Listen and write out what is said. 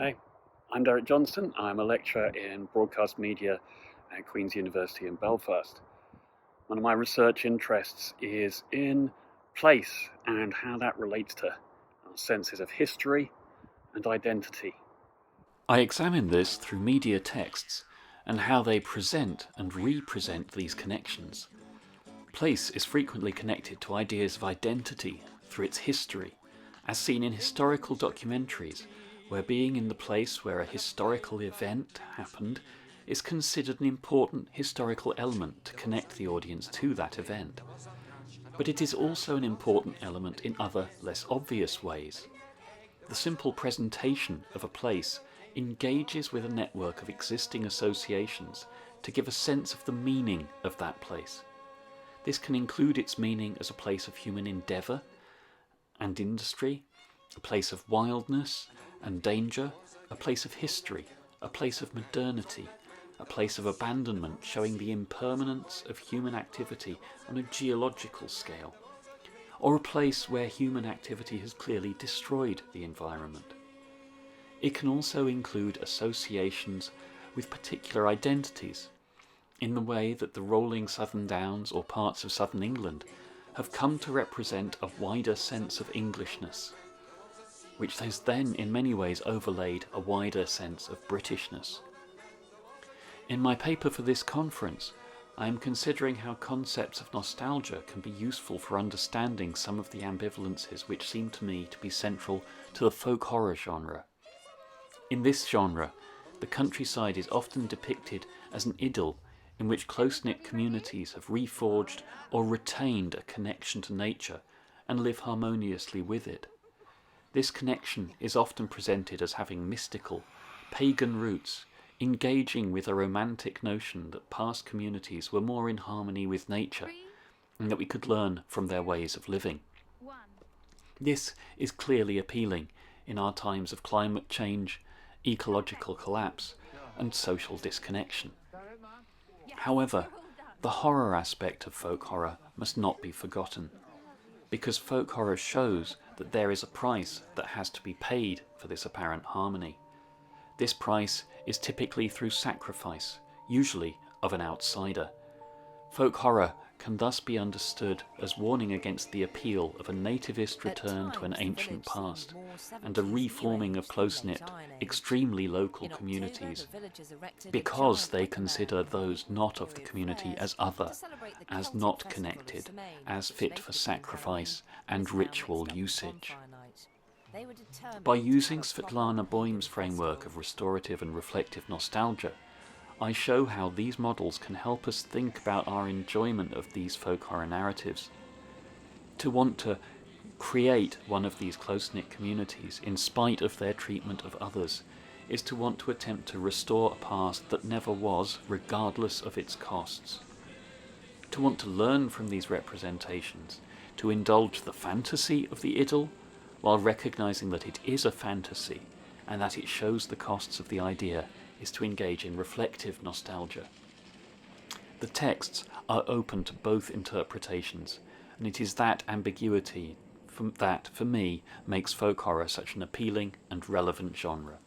Hey, I'm Derek Johnston. I'm a lecturer in broadcast media at Queen's University in Belfast. One of my research interests is in place and how that relates to our senses of history and identity. I examine this through media texts and how they present and represent these connections. Place is frequently connected to ideas of identity through its history, as seen in historical documentaries, where being in the place where a historical event happened is considered an important historical element to connect the audience to that event. But it is also an important element in other, less obvious ways. The simple presentation of a place engages with a network of existing associations to give a sense of the meaning of that place. This can include its meaning as a place of human endeavour and industry, a place of wildness and danger, a place of history, a place of modernity, a place of abandonment showing the impermanence of human activity on a geological scale, or a place where human activity has clearly destroyed the environment. It can also include associations with particular identities, in the way that the rolling Southern Downs or parts of southern England have come to represent a wider sense of Englishness, which has then in many ways overlaid a wider sense of Britishness. In my paper for this conference, I am considering how concepts of nostalgia can be useful for understanding some of the ambivalences which seem to me to be central to the folk horror genre. In this genre, the countryside is often depicted as an idyll in which close-knit communities have reforged or retained a connection to nature and live harmoniously with it. This connection is often presented as having mystical, pagan roots, engaging with a romantic notion that past communities were more in harmony with nature and that we could learn from their ways of living. This is clearly appealing in our times of climate change, ecological collapse, and social disconnection. However, the horror aspect of folk horror must not be forgotten, because folk horror shows that there is a price that has to be paid for this apparent harmony. This price is typically through sacrifice, usually of an outsider. Folk horror can thus be understood as warning against the appeal of a nativist return to an ancient past and a reforming of close-knit, extremely local communities, because they consider those not of the community as other, as not connected, as fit for sacrifice and ritual usage. By using Svetlana Boym's framework of restorative and reflective nostalgia, I show how these models can help us think about our enjoyment of these folk horror narratives. To want to create one of these close-knit communities in spite of their treatment of others is to want to attempt to restore a past that never was, regardless of its costs. To want to learn from these representations, to indulge the fantasy of the idyll, while recognizing that it is a fantasy and that it shows the costs of the idea, is to engage in reflective nostalgia. The texts are open to both interpretations, and it is that ambiguity that, for me, makes folk horror such an appealing and relevant genre.